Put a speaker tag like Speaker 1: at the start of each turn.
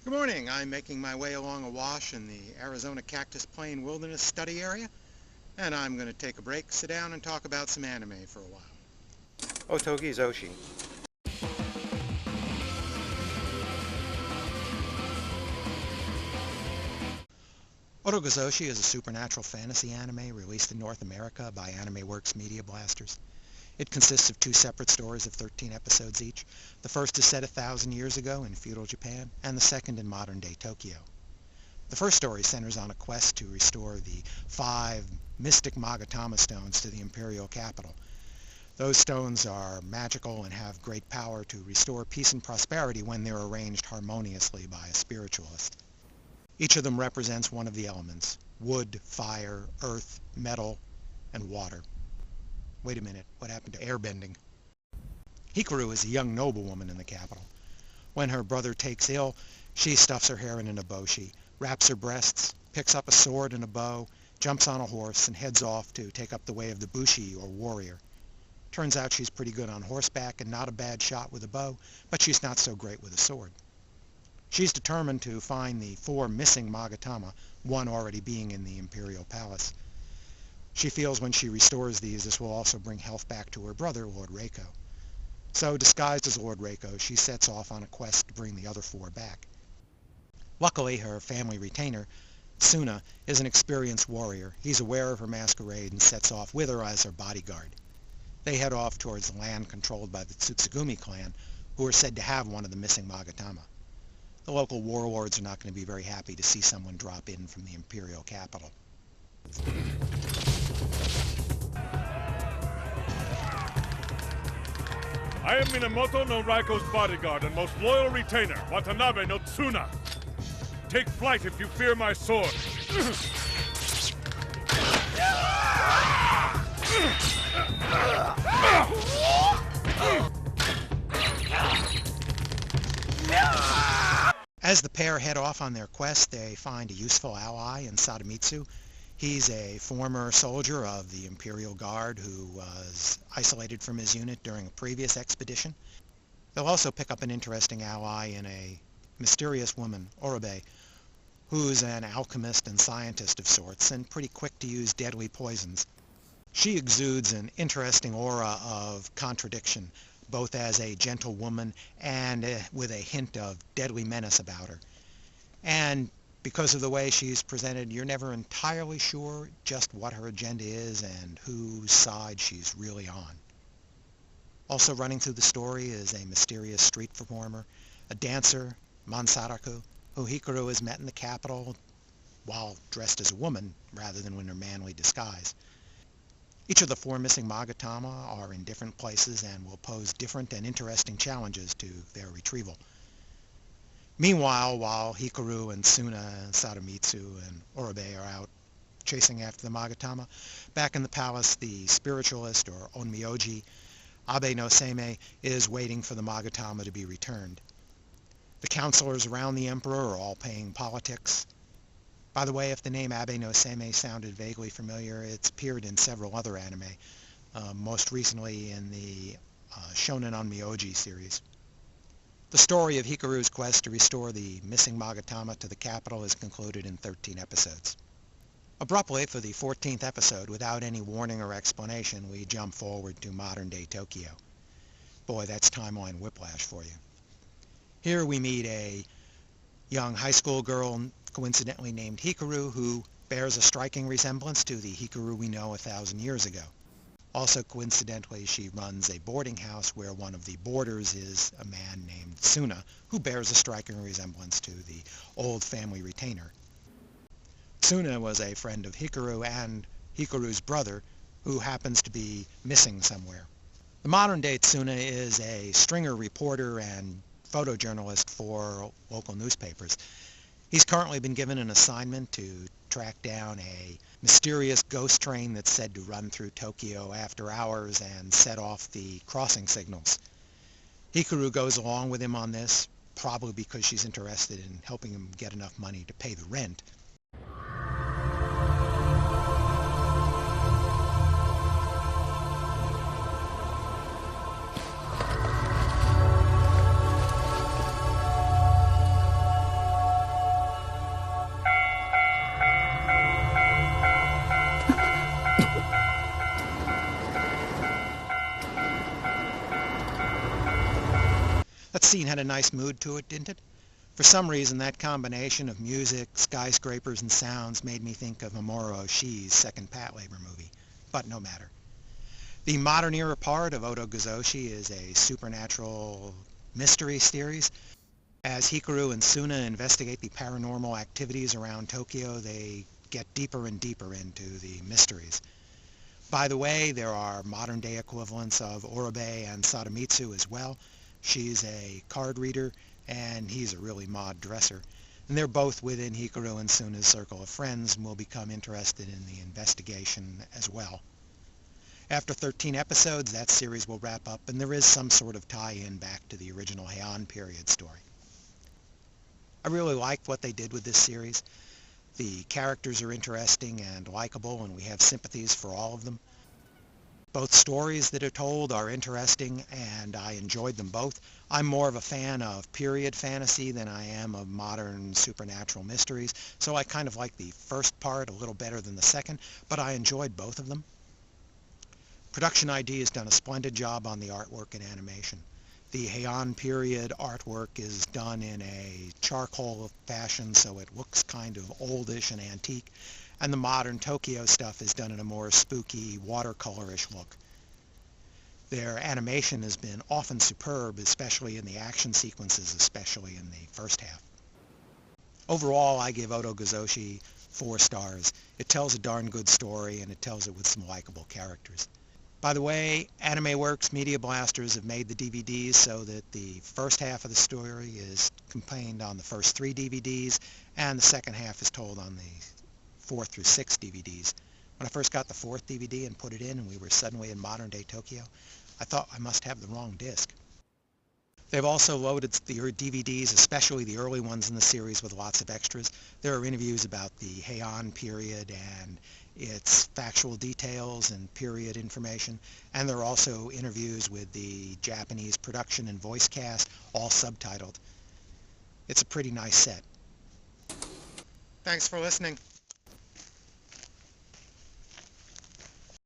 Speaker 1: Good morning. I'm making my way along a wash in the Arizona Cactus Plain Wilderness Study Area, and I'm going to take a break, sit down, and talk about some anime for a while. Otogi Zoshi. Otogi is a supernatural fantasy anime released in North America by Anime Works Media Blasters. It consists of two separate stories of 13 episodes each. The first is set 1,000 years ago in feudal Japan, and the second in modern-day Tokyo. The first story centers on a quest to restore the 5 mystic Magatama stones to the imperial capital. Those stones are magical and have great power to restore peace and prosperity when they're arranged harmoniously by a spiritualist. Each of them represents one of the elements: wood, fire, earth, metal, and water. Wait a minute, what happened to airbending? Hikaru is a young noblewoman in the capital. When her brother takes ill, she stuffs her hair in an eboshi, wraps her breasts, picks up a sword and a bow, jumps on a horse, and heads off to take up the way of the bushi, or warrior. Turns out she's pretty good on horseback and not a bad shot with a bow, but she's not so great with a sword. She's determined to find the 4 missing Magatama, one already being in the imperial palace. She feels when she restores these, this will also bring health back to her brother, Lord Reiko. So, disguised as Lord Reiko, she sets off on a quest to bring the other 4 back. Luckily, her family retainer, Suna, is an experienced warrior. He's aware of her masquerade and sets off with her as her bodyguard. They head off towards the land controlled by the Tsutsugumi clan, who are said to have one of the missing Magatama. The local warlords are not going to be very happy to see someone drop in from the imperial capital.
Speaker 2: I am Minamoto no Raiko's bodyguard and most loyal retainer, Watanabe no Tsuna. Take flight if you fear my sword.
Speaker 1: As the pair head off on their quest, they find a useful ally in Sadamitsu. He's a former soldier of the Imperial Guard who was isolated from his unit during a previous expedition. They'll also pick up an interesting ally in a mysterious woman, Oribe, who's an alchemist and scientist of sorts, and pretty quick to use deadly poisons. She exudes an interesting aura of contradiction, both as a gentle woman and with a hint of deadly menace about her. And because of the way she's presented, you're never entirely sure just what her agenda is and whose side she's really on. Also running through the story is a mysterious street performer, a dancer, Mansaraku, who Hikaru has met in the capital while dressed as a woman rather than in her manly disguise. Each of the 4 missing Magatama are in different places and will pose different and interesting challenges to their retrieval. Meanwhile, while Hikaru and Suna and Sadamitsu and Oribe are out chasing after the Magatama, back in the palace, the spiritualist, or Onmyoji, Abe no Seimei, is waiting for the Magatama to be returned. The counselors around the emperor are all playing politics. By the way, if the name Abe no Seimei sounded vaguely familiar, it's appeared in several other anime, most recently in the Shonen Onmyoji series. The story of Hikaru's quest to restore the missing Magatama to the capital is concluded in 13 episodes. Abruptly, for the 14th episode, without any warning or explanation, we jump forward to modern-day Tokyo. Boy, that's timeline whiplash for you. Here we meet a young high school girl, coincidentally named Hikaru, who bears a striking resemblance to the Hikaru we know 1,000 years ago. Also coincidentally, she runs a boarding house where one of the boarders is a man named Suna, who bears a striking resemblance to the old family retainer. Suna was a friend of Hikaru and Hikaru's brother, who happens to be missing somewhere. The modern-day Suna is a stringer reporter and photojournalist for local newspapers. He's currently been given an assignment to track down a mysterious ghost train that's said to run through Tokyo after hours and set off the crossing signals. Hikaru goes along with him on this, probably because she's interested in helping him get enough money to pay the rent. That scene had a nice mood to it, didn't it? For some reason, that combination of music, skyscrapers, and sounds made me think of Mamoru Oshie's second Patlabor movie. But no matter. The modern era part of Oto Gazoshi is a supernatural mystery series. As Hikaru and Suna investigate the paranormal activities around Tokyo, they get deeper and deeper into the mysteries. By the way, there are modern-day equivalents of Oribe and Sadamitsu as well. She's a card reader, and he's a really mod dresser. And they're both within Hikaru and Suna's circle of friends and will become interested in the investigation as well. After 13 episodes, that series will wrap up, and there is some sort of tie-in back to the original Heian period story. I really liked what they did with this series. The characters are interesting and likable, and we have sympathies for all of them. Both stories that are told are interesting, and I enjoyed them both. I'm more of a fan of period fantasy than I am of modern supernatural mysteries, so I kind of like the first part a little better than the second, but I enjoyed both of them. Production ID has done a splendid job on the artwork and animation. The Heian period artwork is done in a charcoal fashion, so it looks kind of oldish and antique, and the modern Tokyo stuff is done in a more spooky, watercolorish look. Their animation has been often superb, especially in the action sequences, especially in the first half. Overall, I give Oto Gazoshi 4 stars. It tells a darn good story, and it tells it with some likable characters. By the way, Anime Works Media Blasters have made the DVDs so that the first half of the story is contained on the first 3 DVDs, and the second half is told on the 4 through 6 DVDs. When I first got the 4th DVD and put it in, and we were suddenly in modern-day Tokyo, I thought I must have the wrong disc. They've also loaded the DVDs, especially the early ones in the series, with lots of extras. There are interviews about the Heian period and its factual details and period information, and there are also interviews with the Japanese production and voice cast, all subtitled. It's a pretty nice set. Thanks for listening.